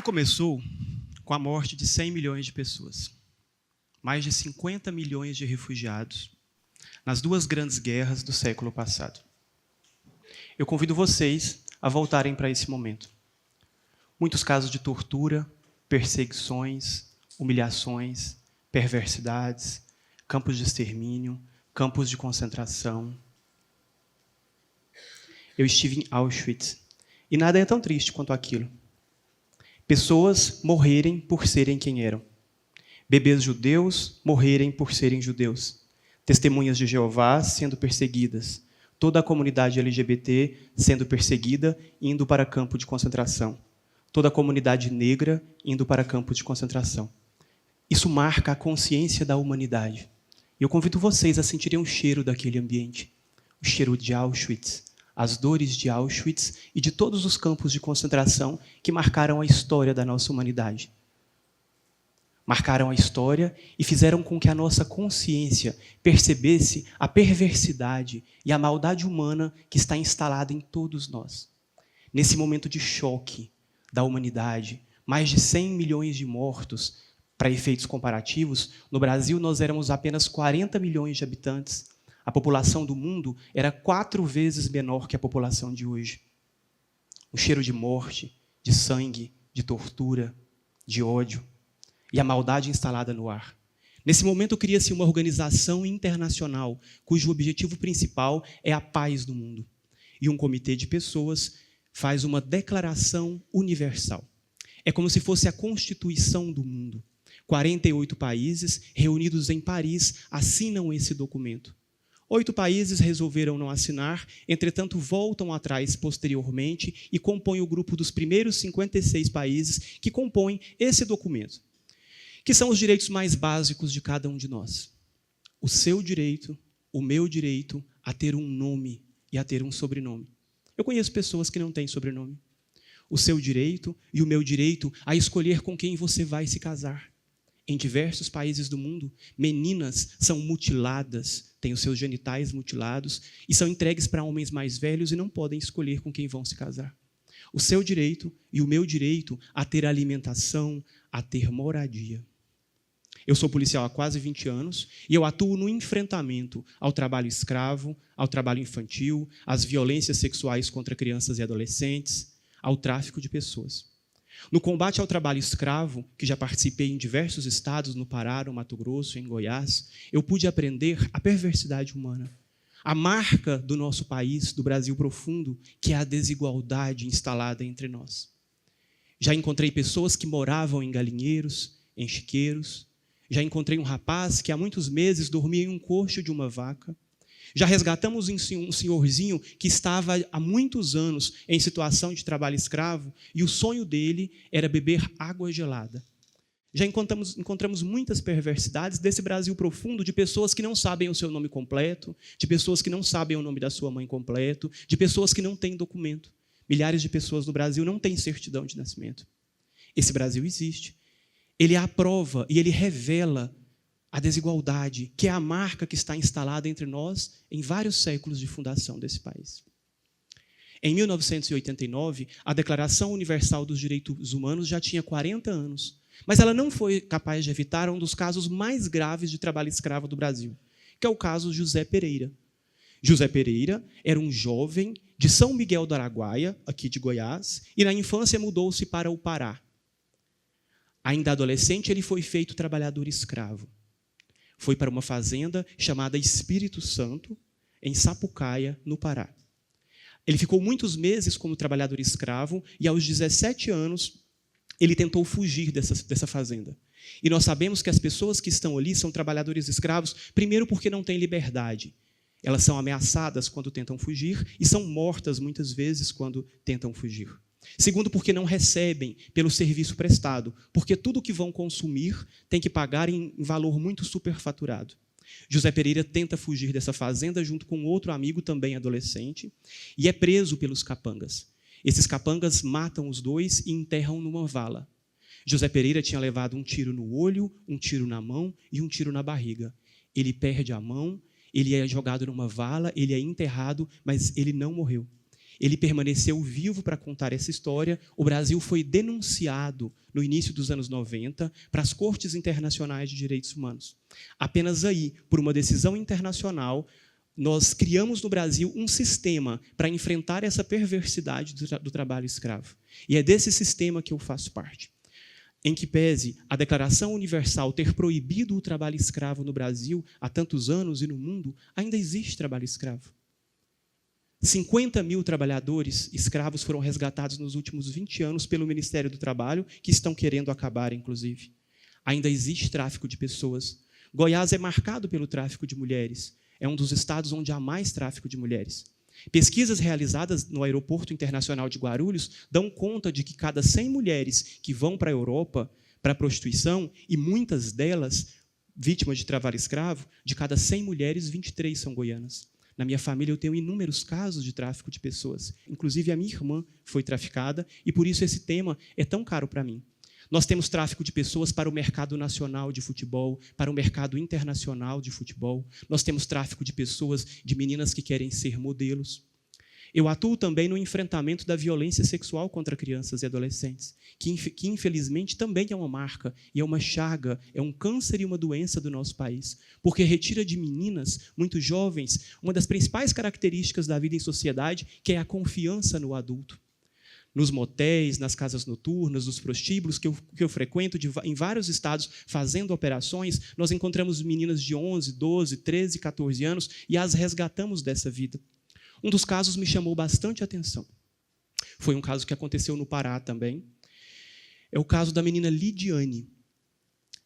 começou com a morte de 100 milhões de pessoas, mais de 50 milhões de refugiados, nas duas grandes guerras do século passado. Eu convido vocês a voltarem para esse momento. Muitos casos de tortura, perseguições, humilhações, perversidades, campos de extermínio, campos de concentração. Eu estive em Auschwitz e nada é tão triste quanto aquilo. Pessoas morrerem por serem quem eram. Bebês judeus morrerem por serem judeus. Testemunhas de Jeová sendo perseguidas. Toda a comunidade LGBT sendo perseguida, indo para campo de concentração. Toda a comunidade negra indo para campo de concentração. Isso marca a consciência da humanidade. E eu convido vocês a sentirem o cheiro daquele ambiente. O cheiro de Auschwitz, as dores de Auschwitz e de todos os campos de concentração que marcaram a história da nossa humanidade. Marcaram a história e fizeram com que a nossa consciência percebesse a perversidade e a maldade humana que está instalada em todos nós. Nesse momento de choque da humanidade, mais de 100 milhões de mortos, para efeitos comparativos, no Brasil nós éramos apenas 40 milhões de habitantes. A população do mundo era 4 vezes menor que a população de hoje. O cheiro de morte, de sangue, de tortura, de ódio e a maldade instalada no ar. Nesse momento cria-se uma organização internacional cujo objetivo principal é a paz do mundo. E um comitê de pessoas faz uma declaração universal. É como se fosse a Constituição do mundo. 48 países reunidos em Paris assinam esse documento. 8 países resolveram não assinar, entretanto voltam atrás posteriormente e compõem o grupo dos primeiros 56 países que compõem esse documento, que são os direitos mais básicos de cada um de nós. O seu direito, o meu direito a ter um nome e a ter um sobrenome. Eu conheço pessoas que não têm sobrenome. O seu direito e o meu direito a escolher com quem você vai se casar. Em diversos países do mundo, meninas são mutiladas, têm os seus genitais mutilados e são entregues para homens mais velhos e não podem escolher com quem vão se casar. O seu direito e o meu direito a ter alimentação, a ter moradia. Eu sou policial há quase 20 anos e eu atuo no enfrentamento ao trabalho escravo, ao trabalho infantil, às violências sexuais contra crianças e adolescentes, ao tráfico de pessoas. No combate ao trabalho escravo, que já participei em diversos estados, no Pará, no Mato Grosso, em Goiás, eu pude aprender a perversidade humana. A marca do nosso país, do Brasil profundo, que é a desigualdade instalada entre nós. Já encontrei pessoas que moravam em galinheiros, em chiqueiros. Já encontrei um rapaz que há muitos meses dormia em um coxo de uma vaca. Já resgatamos um senhorzinho que estava há muitos anos em situação de trabalho escravo e o sonho dele era beber água gelada. Já encontramos muitas perversidades desse Brasil profundo de pessoas que não sabem o seu nome completo, de pessoas que não sabem o nome da sua mãe completo, de pessoas que não têm documento. Milhares de pessoas no Brasil não têm certidão de nascimento. Esse Brasil existe. Ele aprova e ele revela a desigualdade, que é a marca que está instalada entre nós em vários séculos de fundação desse país. Em 1989, a Declaração Universal dos Direitos Humanos já tinha 40 anos, mas ela não foi capaz de evitar um dos casos mais graves de trabalho escravo do Brasil, que é o caso José Pereira. José Pereira era um jovem de São Miguel do Araguaia, aqui de Goiás, e na infância mudou-se para o Pará. Ainda adolescente, ele foi feito trabalhador escravo. Foi para uma fazenda chamada Espírito Santo, em Sapucaia, no Pará. Ele ficou muitos meses como trabalhador escravo e, aos 17 anos, ele tentou fugir dessa fazenda. E nós sabemos que as pessoas que estão ali são trabalhadores escravos, primeiro porque não têm liberdade. Elas são ameaçadas quando tentam fugir e são mortas muitas vezes quando tentam fugir. Segundo, porque não recebem pelo serviço prestado, porque tudo que vão consumir tem que pagar em valor muito superfaturado. José Pereira tenta fugir dessa fazenda junto com outro amigo, também adolescente, e é preso pelos capangas. Esses capangas matam os dois e enterram numa vala. José Pereira tinha levado um tiro no olho, um tiro na mão e um tiro na barriga. Ele perde a mão, ele é jogado numa vala, ele é enterrado, mas ele não morreu. Ele permaneceu vivo para contar essa história. O Brasil foi denunciado no início dos anos 90 para as Cortes Internacionais de Direitos Humanos. Apenas aí, por uma decisão internacional, nós criamos no Brasil um sistema para enfrentar essa perversidade do trabalho escravo. E é desse sistema que eu faço parte. Em que pese a Declaração Universal ter proibido o trabalho escravo no Brasil há tantos anos e no mundo, ainda existe trabalho escravo. 50 mil trabalhadores escravos foram resgatados nos últimos 20 anos pelo Ministério do Trabalho, que estão querendo acabar, inclusive. Ainda existe tráfico de pessoas. Goiás é marcado pelo tráfico de mulheres. É um dos estados onde há mais tráfico de mulheres. Pesquisas realizadas no Aeroporto Internacional de Guarulhos dão conta de que cada 100 mulheres que vão para a Europa para a prostituição, e muitas delas vítimas de trabalho escravo, de cada 100 mulheres, 23 são goianas. Na minha família eu tenho inúmeros casos de tráfico de pessoas. Inclusive a minha irmã foi traficada e por isso esse tema é tão caro para mim. Nós temos tráfico de pessoas para o mercado nacional de futebol, para o mercado internacional de futebol. Nós temos tráfico de pessoas, de meninas que querem ser modelos. Eu atuo também no enfrentamento da violência sexual contra crianças e adolescentes, que infelizmente também é uma marca, e é uma chaga, é um câncer e uma doença do nosso país, porque retira de meninas, muito jovens, uma das principais características da vida em sociedade, que é a confiança no adulto. Nos motéis, nas casas noturnas, nos prostíbulos que eu frequento em vários estados fazendo operações, nós encontramos meninas de 11, 12, 13, 14 anos e as resgatamos dessa vida. Um dos casos me chamou bastante atenção. Foi um caso que aconteceu no Pará também. É o caso da menina Lidiane.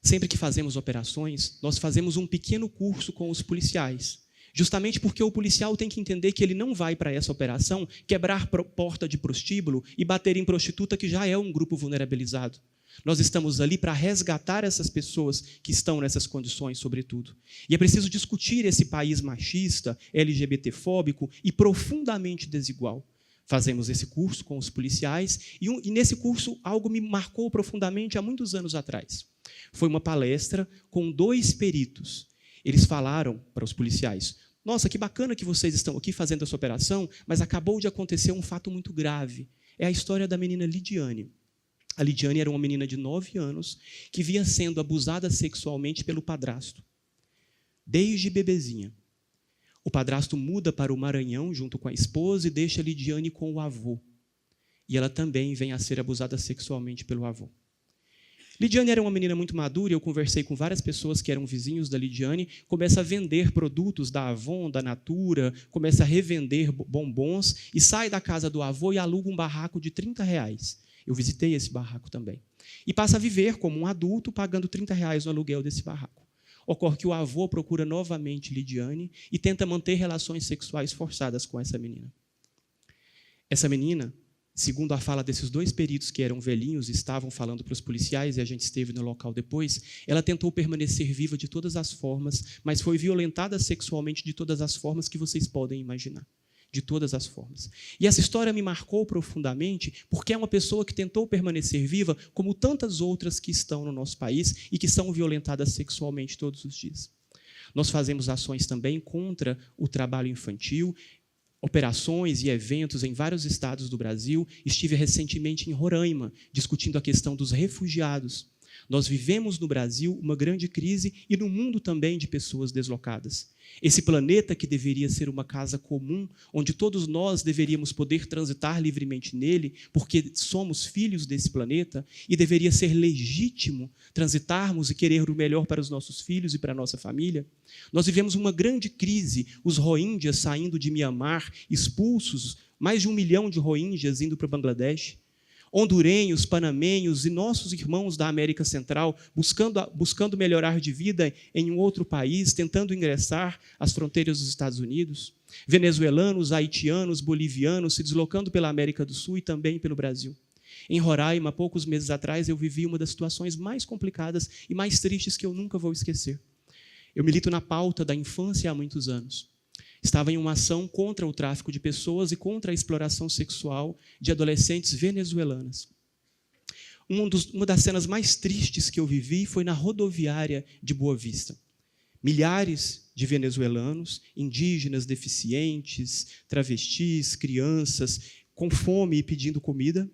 Sempre que fazemos operações, nós fazemos um pequeno curso com os policiais. Justamente porque o policial tem que entender que ele não vai para essa operação quebrar porta de prostíbulo e bater em prostituta, que já é um grupo vulnerabilizado. Nós estamos ali para resgatar essas pessoas que estão nessas condições, sobretudo. E é preciso discutir esse país machista, LGBTfóbico e profundamente desigual. Fazemos esse curso com os policiais e nesse curso algo me marcou profundamente há muitos anos atrás. Foi uma palestra com 2 peritos. Eles falaram para os policiais: nossa, que bacana que vocês estão aqui fazendo essa operação, mas acabou de acontecer um fato muito grave. É a história da menina Lidiane. A Lidiane era uma menina de 9 anos que vinha sendo abusada sexualmente pelo padrasto, desde bebezinha. O padrasto muda para o Maranhão junto com a esposa e deixa a Lidiane com o avô. E ela também vem a ser abusada sexualmente pelo avô. Lidiane era uma menina muito madura e eu conversei com várias pessoas que eram vizinhos da Lidiane, começa a vender produtos da Avon, da Natura, começa a revender bombons e sai da casa do avô e aluga um barraco de R$30. Eu visitei esse barraco também. E passa a viver como um adulto, pagando R$30 no aluguel desse barraco. Ocorre que o avô procura novamente Lidiane e tenta manter relações sexuais forçadas com essa menina. Essa menina, segundo a fala desses 2 peritos que eram velhinhos e estavam falando para os policiais, e a gente esteve no local depois, ela tentou permanecer viva de todas as formas, mas foi violentada sexualmente de todas as formas que vocês podem imaginar. De todas as formas. E essa história me marcou profundamente porque é uma pessoa que tentou permanecer viva como tantas outras que estão no nosso país e que são violentadas sexualmente todos os dias. Nós fazemos ações também contra o trabalho infantil, operações e eventos em vários estados do Brasil. Estive recentemente em Roraima, discutindo a questão dos refugiados. Nós vivemos no Brasil uma grande crise e no mundo também de pessoas deslocadas. Esse planeta que deveria ser uma casa comum, onde todos nós deveríamos poder transitar livremente nele, porque somos filhos desse planeta, e deveria ser legítimo transitarmos e querer o melhor para os nossos filhos e para a nossa família. Nós vivemos uma grande crise, os Rohingyas saindo de Mianmar, expulsos, mais de 1 milhão de Rohingyas indo para o Bangladesh. Hondurenhos, panamenhos e nossos irmãos da América Central buscando melhorar de vida em um outro país, tentando ingressar às fronteiras dos Estados Unidos. Venezuelanos, haitianos, bolivianos se deslocando pela América do Sul e também pelo Brasil. Em Roraima, poucos meses atrás, eu vivi uma das situações mais complicadas e mais tristes que eu nunca vou esquecer. Eu milito na pauta da infância há muitos anos. Estava em uma ação contra o tráfico de pessoas e contra a exploração sexual de adolescentes venezuelanas. Uma das cenas mais tristes que eu vivi foi na rodoviária de Boa Vista. Milhares de venezuelanos, indígenas, deficientes, travestis, crianças com fome e pedindo comida,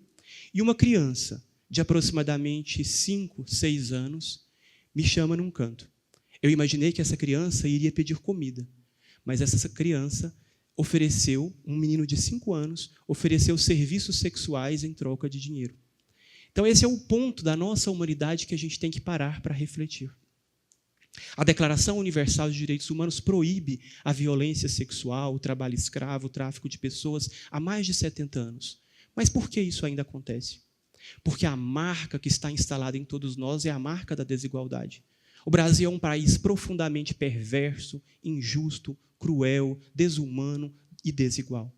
e uma criança de aproximadamente 5, 6 anos me chama num canto. Eu imaginei que essa criança iria pedir comida, mas essa criança ofereceu, um menino de 5 anos, ofereceu serviços sexuais em troca de dinheiro. Então, esse é o ponto da nossa humanidade que a gente tem que parar para refletir. A Declaração Universal de Direitos Humanos proíbe a violência sexual, o trabalho escravo, o tráfico de pessoas há mais de 70 anos. Mas por que isso ainda acontece? Porque a marca que está instalada em todos nós é a marca da desigualdade. O Brasil é um país profundamente perverso, injusto, cruel, desumano e desigual.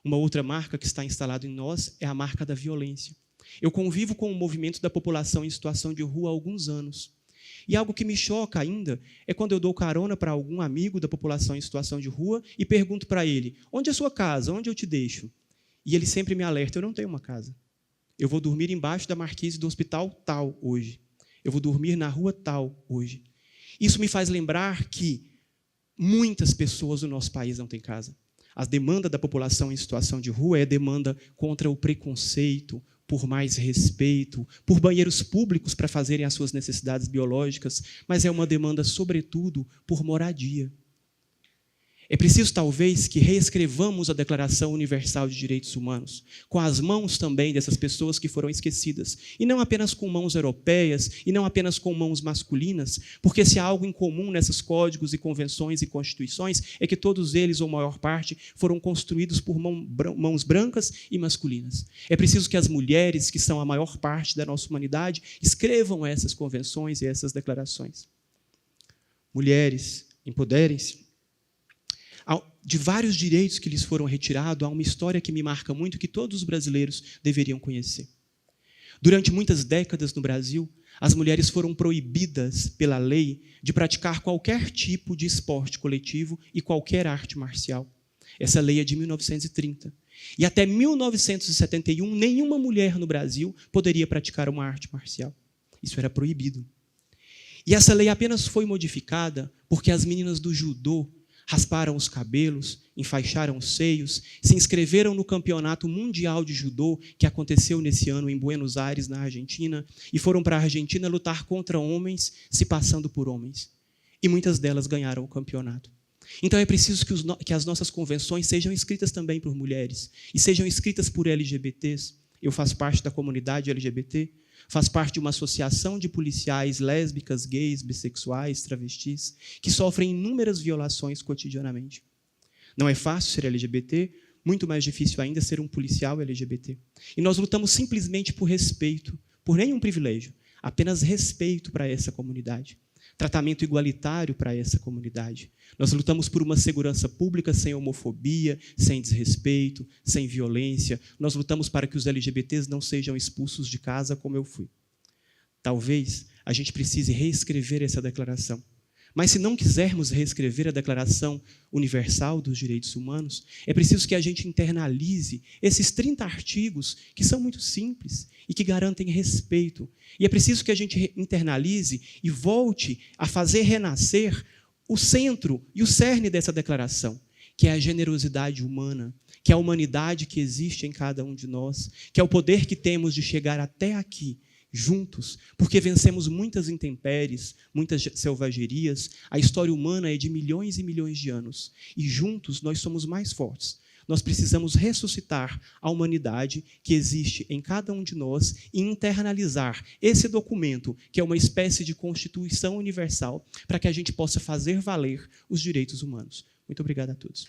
Uma outra marca que está instalada em nós é a marca da violência. Eu convivo com o movimento da população em situação de rua há alguns anos. E algo que me choca ainda é quando eu dou carona para algum amigo da população em situação de rua e pergunto para ele: onde é a sua casa? Onde eu te deixo? E ele sempre me alerta: eu não tenho uma casa. Eu vou dormir embaixo da marquise do hospital tal hoje. Eu vou dormir na rua tal hoje. Isso me faz lembrar que muitas pessoas do nosso país não têm casa. A demanda da população em situação de rua é demanda contra o preconceito, por mais respeito, por banheiros públicos para fazerem as suas necessidades biológicas, mas é uma demanda, sobretudo, por moradia. É preciso, talvez, que reescrevamos a Declaração Universal de Direitos Humanos, com as mãos também dessas pessoas que foram esquecidas, e não apenas com mãos europeias, e não apenas com mãos masculinas, porque se há algo em comum nesses códigos e convenções e constituições, é que todos eles, ou maior parte, foram construídos por mãos brancas e masculinas. É preciso que as mulheres, que são a maior parte da nossa humanidade, escrevam essas convenções e essas declarações. Mulheres, empoderem-se. De vários direitos que lhes foram retirados, há uma história que me marca muito, que todos os brasileiros deveriam conhecer. Durante muitas décadas no Brasil, as mulheres foram proibidas pela lei de praticar qualquer tipo de esporte coletivo e qualquer arte marcial. Essa lei é de 1930. E até 1971, nenhuma mulher no Brasil poderia praticar uma arte marcial. Isso era proibido. E essa lei apenas foi modificada porque as meninas do judô rasparam os cabelos, enfaixaram os seios, se inscreveram no Campeonato Mundial de Judô, que aconteceu nesse ano em Buenos Aires, na Argentina, e foram para a Argentina lutar contra homens, se passando por homens. E muitas delas ganharam o campeonato. Então é preciso que as nossas convenções sejam escritas também por mulheres, e sejam escritas por LGBTs. Eu faço parte da comunidade LGBT, faço parte de uma associação de policiais lésbicas, gays, bissexuais, travestis, que sofrem inúmeras violações cotidianamente. Não é fácil ser LGBT, muito mais difícil ainda ser um policial LGBT. E nós lutamos simplesmente por respeito, por nenhum privilégio, apenas respeito para essa comunidade. Tratamento igualitário para essa comunidade. Nós lutamos por uma segurança pública sem homofobia, sem desrespeito, sem violência. Nós lutamos para que os LGBTs não sejam expulsos de casa como eu fui. Talvez a gente precise reescrever essa declaração. Mas se não quisermos reescrever a Declaração Universal dos Direitos Humanos, é preciso que a gente internalize esses 30 artigos que são muito simples e que garantem respeito. E é preciso que a gente internalize e volte a fazer renascer o centro e o cerne dessa declaração, que é a generosidade humana, que é a humanidade que existe em cada um de nós, que é o poder que temos de chegar até aqui, juntos, porque vencemos muitas intempéries, muitas selvagerias. A história humana é de milhões e milhões de anos, e juntos nós somos mais fortes. Nós precisamos ressuscitar a humanidade que existe em cada um de nós e internalizar esse documento, que é uma espécie de Constituição Universal, para que a gente possa fazer valer os direitos humanos. Muito obrigado a todos.